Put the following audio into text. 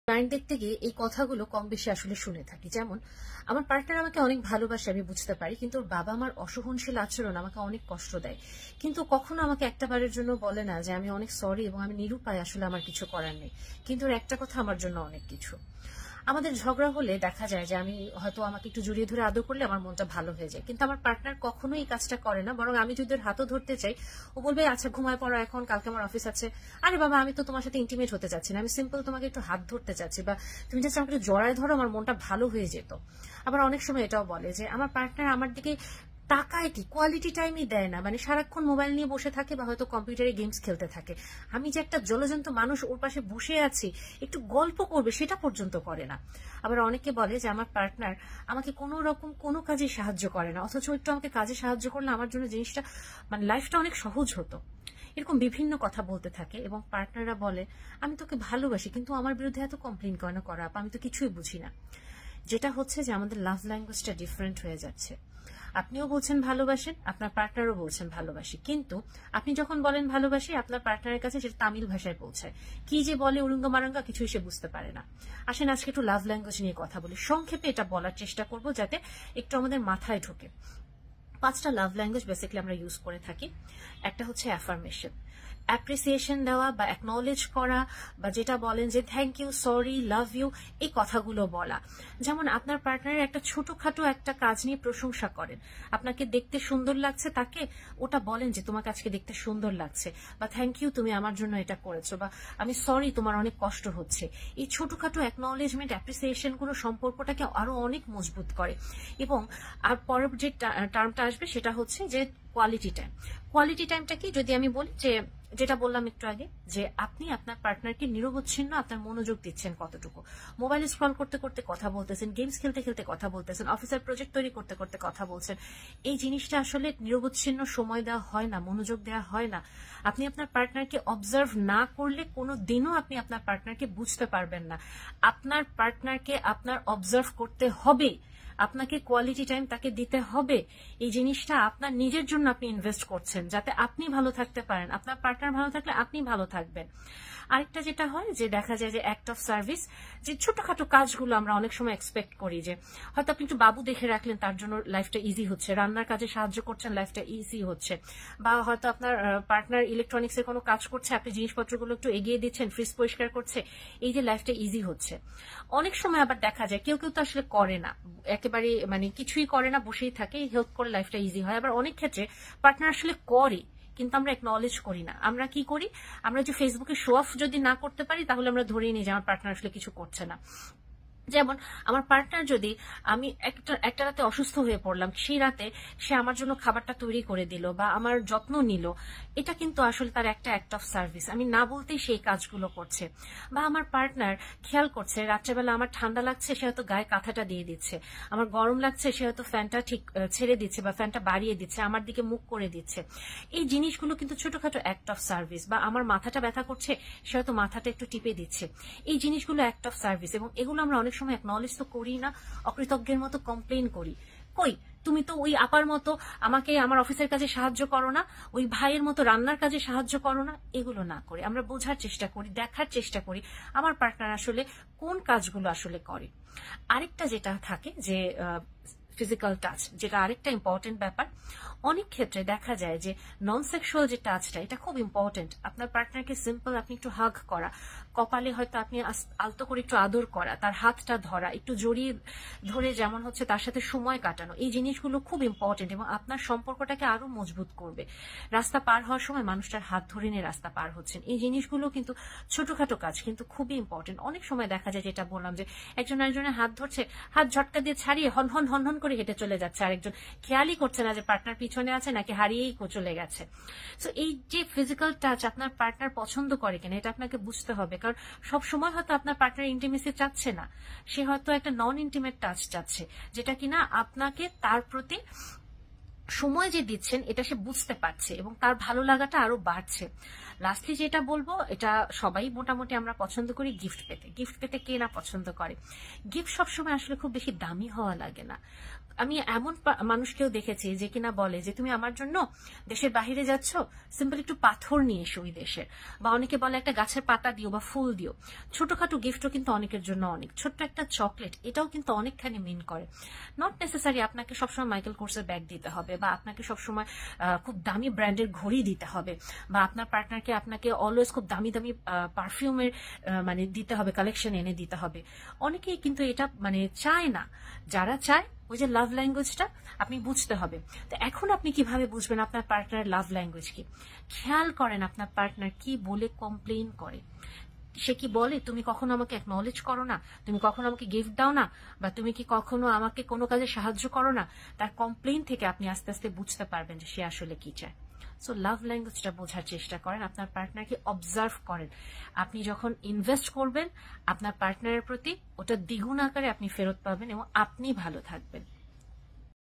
Client দেখতে গিয়ে এই কথাগুলো কম বেশি আসলে শুনে থাকি। যেমন আমার পার্টনার আমাকে অনেক ভালোবাসে, আমি বুঝতে পারি, কিন্তু ওর বাবা মার অসহনশীল আচরণ আমাকে অনেক কষ্ট দেয়। কিন্তু কখনো আমাকে একটা বারের জন্য বলে না যে আমি অনেক সরি এবং আমি নিরুপায়, আসলে আমার কিছু করার নেই। কিন্তু ওর একটা কথা আমার জন্য অনেক কিছু। আমাদের ঝগড়া হলে দেখা যায় যে আমি হয়তো আমাকে একটু জড়িয়ে ধরে আদর করলে আমার মনটা ভালো হয়ে যায়, কিন্তু আমার পার্টনার কখনোই এই কাজটা করে না। বরং আমি যদি ওর হাতও ধরতে চাই, ও বলবে আচ্ছা ঘুমায় পড়ো এখন, কালকে আমার অফিস আছে। আরে বাবা, আমি তো তোমার সাথে ইন্টিমেট হতে চাচ্ছি না, আমি সিম্পল তোমাকে একটু হাত ধরতে চাচ্ছি, বা তুমি জাস্ট আমাকে একটু জড়ায় ধরো, আমার মনটা ভালো হয়ে যেত। আবার অনেক সময় এটাও বলে যে আমার পার্টনার আমার দিকে টাকায় কি কোয়ালিটি টাইমই দেয় না, মানে সারাক্ষণ মোবাইল নিয়ে বসে থাকে বা হয়তো কম্পিউটারে গেমস খেলতে থাকে। আমি যে একটা জলজন্ত মানুষ ওর পাশে বসে আছি, একটু গল্প করবে সেটা পর্যন্ত করে না। আবার অনেকে বলে যে আমার পার্টনার আমাকে কোনো রকম কোনো কাজে সাহায্য করে না, অথচ একটু আমাকে কাজে সাহায্য করলে আমার জন্য জিনিসটা, মানে লাইফটা অনেক সহজ হতো। এরকম বিভিন্ন কথা বলতে থাকে এবং পার্টনাররা বলে আমি তোকে ভালোবাসি, কিন্তু আমার বিরুদ্ধে এত কমপ্লেন কেন করা, আমি তো কিছুই বুঝি না। যেটা হচ্ছে যে আমাদের লাভ ল্যাঙ্গুয়েজটা ডিফারেন্ট হয়ে যাচ্ছে। আপনিও বলছেন ভালোবাসেন, আপনার পার্টনারও বলছেন ভালোবাসি, কিন্তু আপনি যখন বলেন ভালোবাসি, আপনার পার্টনারের কাছে সেটা তামিল ভাষায় পৌঁছায়। কি যে বলে উরুঙ্গা মারাঙ্গা, কিছুই সে বুঝতে পারে না। আসেন আজকে একটু লাভ ল্যাঙ্গুয়েজ নিয়ে কথা বলি। সংক্ষেপে এটা বলার চেষ্টা করব যাতে একটু আমাদের মাথায় ঢোকে। 5টা লাভ ল্যাঙ্গুয়েজ বেসিক্যালি আমরা ইউজ করে থাকি। একটা হচ্ছে অ্যাফার্মেশন, অ্যাপ্রিসিয়েশন দেওয়া বা অ্যাকনলেজ করা, বা যেটা বলেন যে thank you, sorry, love you, এই কথাগুলো বলা। যেমন আপনার পার্টনারের একটা ছোটখাটো একটা কাজ নিয়ে প্রশংসা করেন, আপনাকে দেখতে সুন্দর লাগছে তাকে, ওটা বলেন যে তোমাকে আজকে দেখতে সুন্দর লাগছে, বা থ্যাংক ইউ তুমি আমার জন্য এটা করেছো, বা আমি সরি তোমার অনেক কষ্ট হচ্ছে। এই ছোটখাটো অ্যাকনলেজমেন্ট, অ্যাপ্রিসিয়েশন গুলো সম্পর্কটাকে আরো অনেক মজবুত করে। এবং আর পরের যে টার্মটা আসবে সেটা হচ্ছে যে কোয়ালিটি টাইম। কোয়ালিটি টাইমটা কি, যদি আমি বলি যে যেটা বললাম একটু আগে, যে আপনি আপনার পার্টনারকে নিরবচ্ছিন্ন আপনার মনোযোগ দিচ্ছেন কতটুকু। মোবাইল স্ক্রল করতে করতে কথা বলতেছেন, গেমস খেলতে খেলতে কথা বলতেছেন, অফিসের প্রজেক্ট তৈরি করতে করতে কথা বলছেন। এই জিনিসটা আসলে নিরবচ্ছিন্ন সময় দেওয়া হয় না, মনোযোগ দেওয়া হয় না। আপনি আপনার পার্টনারকে অবজার্ভ না করলে কোনো দিনও আপনি আপনার পার্টনারকে বুঝতে পারবেন না। আপনার পার্টনারকে আপনার অবজার্ভ করতে হবে, আপনাকে কোয়ালিটি টাইম তাকে দিতে হবে। এই জিনিসটা আপনার নিজের জন্য আপনি ইনভেস্ট করছেন, যাতে আপনি ভালো থাকতে পারেন। আপনার পার্টনার ভালো থাকলে আপনি ভালো থাকবেন। আরেকটা যেটা হয় যে দেখা যায় যে অ্যাক্ট অফ সার্ভিস, যে ছোটখাটো কাজগুলো আমরা অনেক সময় এক্সপেক্ট করি, যে হয়তো আপনি একটু বাবু দেখে রাখলেন, তার জন্য লাইফটা ইজি হচ্ছে, রান্নার কাজে সাহায্য করছেন, লাইফটা ইজি হচ্ছে। বা হয়তো আপনার পার্টনার ইলেকট্রনিক্স এর কোনো কাজ করছে, আপনি জিনিসপত্রগুলো একটু এগিয়ে দিচ্ছেন, ফ্রিজ পরিষ্কার করছে, এই যে লাইফটা ইজি হচ্ছে। অনেক সময় আবার দেখা যায় কেউ কেউ তো আসলে করে না, একেবারে মানে কিছুই করে না, বসেই থাকে, হেল্প করে লাইফটা ইজি হয়। আবার অনেক ক্ষেত্রে পার্টনার আসলে করে, কিন্তু আমরা একনলেজ করি না। আমরা কি করি, আমরা যে ফেসবুকে শো অফ যদি না করতে পারি, তাহলে আমরা ধরেই নিই যে আমার পার্টনার আসলে কিছু করছে না। যেমন আমার পার্টনার যদি, আমি একটা রাতে অসুস্থ হয়ে পড়লাম, সেই রাতে সে আমার জন্য খাবারটা তৈরি করে দিল বা আমার যত্ন নিল, এটা কিন্তু আসলে তার একটা অ্যাক্ট অফ সার্ভিস। আমি না বলতেই সেই কাজগুলো করছে। বা আমার পার্টনার খেয়াল করছে রাত্রেবেলা আমার ঠান্ডা লাগছে, সে হয়তো গায়ে কাঁথাটা দিয়ে দিচ্ছে, আমার গরম লাগছে, সে হয়তো ফ্যানটা ঠিক ছেড়ে দিচ্ছে বা ফ্যানটা বাড়িয়ে দিচ্ছে, আমার দিকে মুখ করে দিচ্ছে। এই জিনিসগুলো কিন্তু ছোটখাটো অ্যাক্ট অফ সার্ভিস। বা আমার মাথাটা ব্যথা করছে, সে হয়তো মাথাটা একটু টিপে দিচ্ছে। এই জিনিসগুলো অ্যাক্ট অফ সার্ভিস, এবং এগুলো আমরা অনেক সময় একনলেজ তো করি না, অকৃতজ্ঞের মতো কমপ্লেন করি। কই, তুমি তো ওই আপার মতো আমাকে আমার অফিসের কাজে সাহায্য করো না, ওই ভাইয়ের মতো রান্নার কাজে সাহায্য করো না। এগুলো না করে আমরা বোঝার চেষ্টা করি, দেখার চেষ্টা করি আমার পার্টনার আসলে কোন কাজগুলো আসলে করে। আরেকটা যেটা থাকে যে ফিজিক্যাল টাচ, যেটা আরেকটা ইম্পর্টেন্ট ব্যাপার। অনেক ক্ষেত্রে দেখা যায় যে নন সেক্সুয়াল যে টাচটা, এটা খুব ইম্পর্টেন্ট। আপনার পার্টনারকে সিম্পল আপনি একটু হাগ করা, কপালে হয়তো আপনি আলতো করে একটু আদর করা, তার হাতটা ধরা, একটু জড়িয়ে ধরে যেমন হচ্ছে তার সাথে সময় কাটানো, এই জিনিসগুলো খুব ইম্পর্টেন্ট এবং আপনার সম্পর্কটাকে আরো মজবুত করবে। রাস্তা পার হওয়ার সময় মানুষটার হাত ধরে নিয়ে রাস্তা পার হচ্ছেন, এই জিনিসগুলো কিন্তু ছোটখাটো কাজ, কিন্তু খুবই ইম্পর্টেন্ট। অনেক সময় দেখা যায় যেটা বললাম, যে একজন আরেকজনের হাত ধরছে, হাত ঝটকা দিয়ে ছাড়িয়ে হন হন হন হন করে হেঁটে চলে যাচ্ছে, আরেকজন খেয়ালই করছে না যে পার্টনার পিছনে আছে নাকি হারিয়েই চলে গেছে। সো এই যে ফিজিক্যাল টাচ আপনার পার্টনার পছন্দ করে কিনা, এটা আপনাকে বুঝতে হবে। কারণ সব সময় হয়তো আপনার পার্টনার ইন্টিমেসি চাচ্ছে না, সে হয়তো একটা নন ইন্টিমেট টাচ চাচ্ছে, যেটা কিনা আপনাকে তার প্রতি সময় যে দিচ্ছেন এটা সে বুঝতে পারছে এবং তার ভালো লাগাটা আরো বাড়ছে। লাস্টলি যেটা বলবো, এটা সবাই মোটামুটি আমরা পছন্দ করি গিফট পেতে। গিফট পেতে কে না পছন্দ করে? গিফট সবসময় আসলে খুব বেশি দামি হওয়া লাগে না। আমি এমন মানুষকেও দেখেছি যে কিনা বলে যে তুমি আমার জন্য দেশের বাহিরে যাচ্ছ, সিম্পল একটু পাথর নিয়ে এসো ওই দেশের, বা অনেকে বলে একটা গাছের পাতা দিও বা ফুল দিও। ছোটখাটো গিফটও কিন্তু অনেকের জন্য অনেক। ছোট্ট একটা চকলেট, এটাও কিন্তু অনেকখানি মিন করে। নট নেসেসারি আপনাকে সবসময় মাইকেল কোর্সের ব্যাগ দিতে হবে, বা আপনাকে সবসময় খুব দামি ব্র্যান্ডের ঘড়ি দিতে হবে, বা আপনার পার্টনারকে আপনাকে অলওয়েজ খুব দামি দামি পারফিউমের মানে দিতে হবে, কালেকশন এনে দিতে হবে। অনেকেই কিন্তু এটা মানে চায় না। যারা চায় ওই যে লাভ ল্যাঙ্গুয়েজটা আপনি বুঝতে হবে। তো এখন আপনি কিভাবে বুঝবেন আপনার পার্টনারের লাভ ল্যাঙ্গুয়েজ কি? খেয়াল করেন আপনার পার্টনার কি বলে কমপ্লেইন করে। সে কি বলে তুমি কখনো আমাকে অ্যাকনলেজ করো না, তুমি কখনো আমাকে গিফট দাও না, বা তুমি কি কখনো আমাকে কোনো কাজে সাহায্য করো না? তার কমপ্লেইন থেকে আপনি আস্তে আস্তে বুঝতে পারবেন যে সে আসলে কি চায়। সো লাভ ল্যাঙ্গুয়েজটা বোঝার চেষ্টা করেন, আপনার পার্টনারকে অবজার্ভ করেন। আপনি যখন ইনভেস্ট করবেন আপনার পার্টনারের প্রতি, ওটা দ্বিগুণ আকারে আপনি ফেরত পাবেন এবং আপনি ভালো থাকবেন।